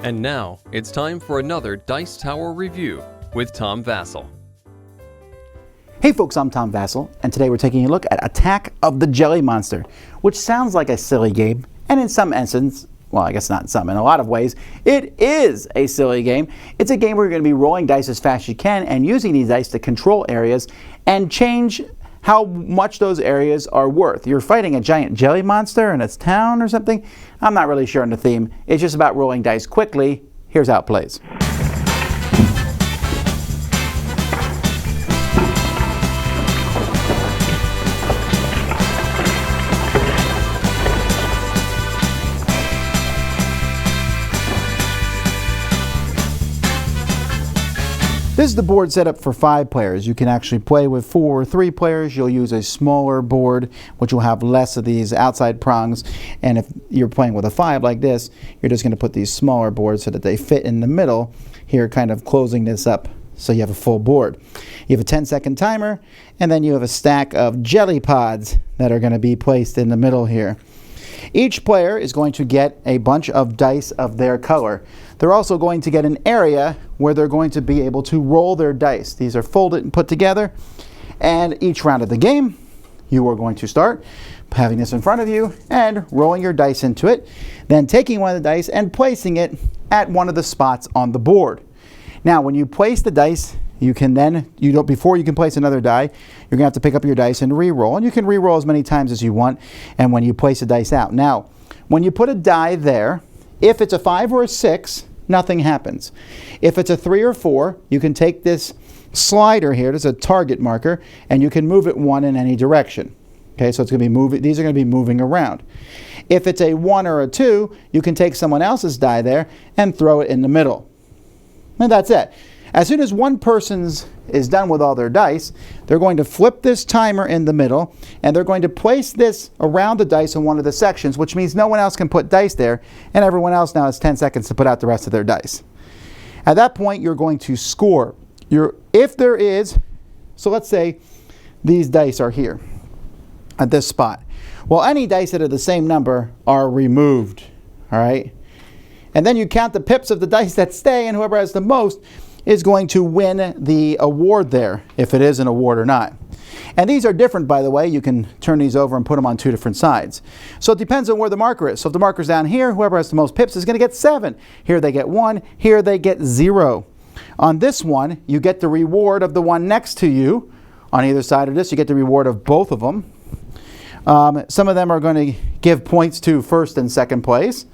And now, it's time for another Dice Tower review with Tom Vasel. Hey folks, I'm Tom Vasel, and today we're taking a look at Attack of the Jelly Monster, which sounds like a silly game, and in some essence, well, I guess not in some, in a lot of ways, it is a silly game. It's a game where you're going to be rolling dice as fast as you can and using these dice to control areas and change how much those areas are worth. You're fighting a giant jelly monster in its town or something. I'm not really sure on the theme. It's just about rolling dice quickly. Here's how it plays. This is the board set up for 5 players. You can actually play with 4 or 3 players. You'll use a smaller board, which will have less of these outside prongs. And if you're playing with a 5 like this, you're just going to put these smaller boards so that they fit in the middle here, kind of closing this up so you have a full board. You have a 10-second timer, and then you have a stack of jelly pods that are going to be placed in the middle here. Each player is going to get a bunch of dice of their color. They're also going to get an area where they're going to be able to roll their dice. These are folded and put together, and each round of the game, you are going to start having this in front of you and rolling your dice into it, then taking one of the dice and placing it at one of the spots on the board. Now, when you place the dice, you can then, before you can place another die, you're going to have to pick up your dice and re-roll. And you can re-roll as many times as you want, and when you place a dice out. Now, when you put a die there, if it's a 5 or a 6, nothing happens. If it's a 3 or 4, you can take this slider here, there's a target marker, and you can move it 1 in any direction. Okay, so it's going to be moving, these are going to be moving around. If it's a 1 or a 2, you can take someone else's die there and throw it in the middle. And that's it. As soon as one person's is done with all their dice, they're going to flip this timer in the middle, and they're going to place this around the dice in one of the sections, which means no one else can put dice there, and everyone else now has 10 seconds to put out the rest of their dice. At that point, you're going to score. If there is, so let's say these dice are here at this spot. Well, any dice that are the same number are removed, all right? And then you count the pips of the dice that stay, and whoever has the most is going to win the award there, if it is an award or not. And these are different, by the way. You can turn these over and put them on 2 different sides. So it depends on where the marker is. So if the marker's down here, whoever has the most pips is going to get 7. Here they get 1. Here they get 0. On this one, you get the reward of the one next to you. On either side of this, you get the reward of both of them. Some of them are going to give points to first and second place.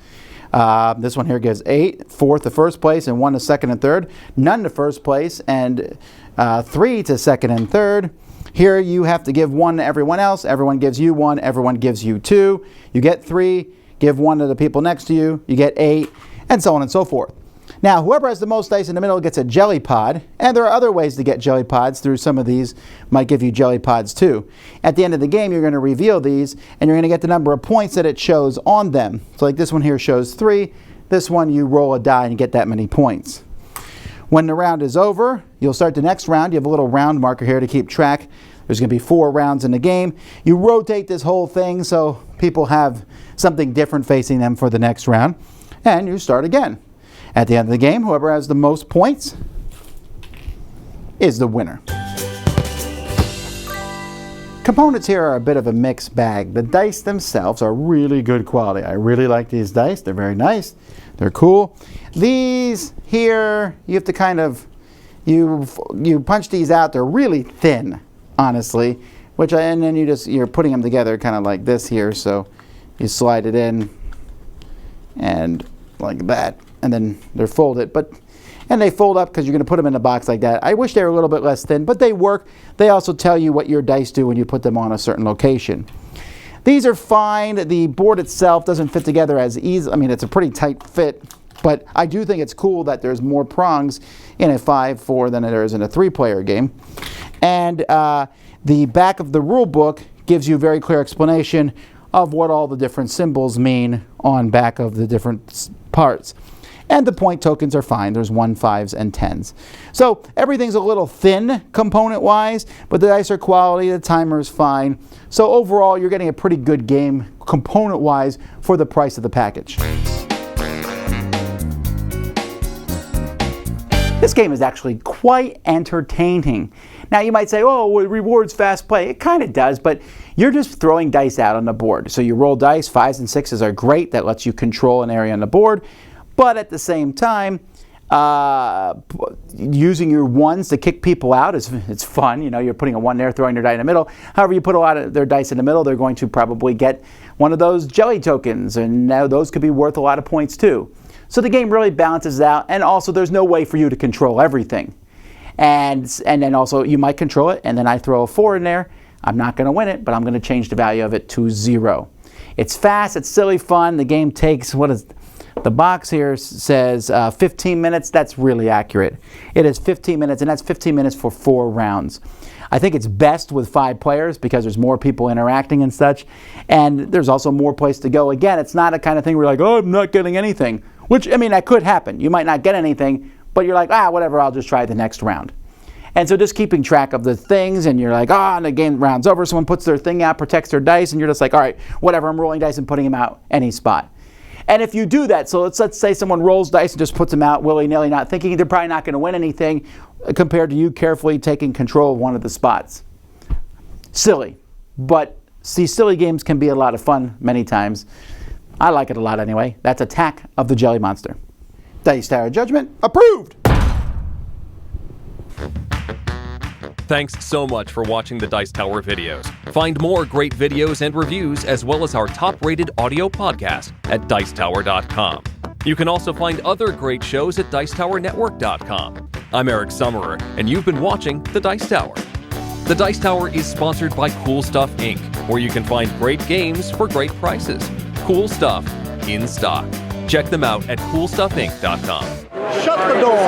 This one here gives 8, 4th to first place, and 1 to second and third. None to first place, and 3 to second and third. Here you have to give 1 to everyone else. Everyone gives you 1. Everyone gives you 2. You get 3. Give 1 to the people next to you. You get 8, and so on and so forth. Now, whoever has the most dice in the middle gets a jelly pod, and there are other ways to get jelly pods through some of these. Might give you jelly pods too. At the end of the game, you're going to reveal these, and you're going to get the number of points that it shows on them. So like this one here shows 3. This one, you roll a die and you get that many points. When the round is over, you'll start the next round. You have a little round marker here to keep track. There's going to be 4 rounds in the game. You rotate this whole thing so people have something different facing them for the next round, and you start again. At the end of the game, whoever has the most points is the winner. Components here are a bit of a mixed bag. The dice themselves are really good quality. I really like these dice. They're very nice. They're cool. These here, you have to kind of, you punch these out. They're really thin, honestly. And then you're putting them together kind of like this here. So you slide it in and like that. And then they're folded, and they fold up because you're going to put them in a box like that. I wish they were a little bit less thin, but they work. They also tell you what your dice do when you put them on a certain location. These are fine. The board itself doesn't fit together as easy. I mean, it's a pretty tight fit, but I do think it's cool that there's more prongs in a 5-4 than there is in a 3-player game. And the back of the rule book gives you a very clear explanation of what all the different symbols mean on back of the different parts. And the point tokens are fine. There's 1, 5s, and 10s. So everything's a little thin component-wise, but the dice are quality, the timer is fine. So overall, you're getting a pretty good game component-wise for the price of the package. This game is actually quite entertaining. Now you might say, oh, it rewards fast play. It kind of does, but you're just throwing dice out on the board. So you roll dice, 5s and 6s are great. That lets you control an area on the board. But at the same time, using your 1s to kick people out it's fun. You know, you're putting a 1 there, throwing their die in the middle. However, you put a lot of their dice in the middle, they're going to probably get one of those jelly tokens, and now those could be worth a lot of points too. So the game really balances out, and also there's no way for you to control everything. And then also you might control it, and then I throw a 4 in there. I'm not going to win it, but I'm going to change the value of it to 0. It's fast, it's silly fun. The game takes, what is the box here says 15 minutes. That's really accurate. It is 15 minutes, and that's 15 minutes for 4 rounds. I think it's best with 5 players because there's more people interacting and such, and there's also more place to go. Again, it's not a kind of thing where you're like, oh, I'm not getting anything, which, I mean, that could happen. You might not get anything, but you're like, whatever, I'll just try the next round. And so just keeping track of the things, and you're like, and the game round's over, someone puts their thing out, protects their dice, and you're just like, all right, whatever, I'm rolling dice and putting them out any spot. And if you do that, so let's say someone rolls dice and just puts them out willy-nilly, not thinking they're probably not going to win anything, compared to you carefully taking control of one of the spots. Silly. But see, silly games can be a lot of fun many times. I like it a lot anyway. That's Attack of the Jelly Monster. Dice Tower Judgment approved! Thanks so much for watching the Dice Tower videos. Find more great videos and reviews, as well as our top-rated audio podcast at Dicetower.com. You can also find other great shows at Dicetowernetwork.com. I'm Eric Summerer, and you've been watching The Dice Tower. The Dice Tower is sponsored by Cool Stuff Inc., where you can find great games for great prices. Cool stuff in stock. Check them out at CoolStuffInc.com. Shut the door!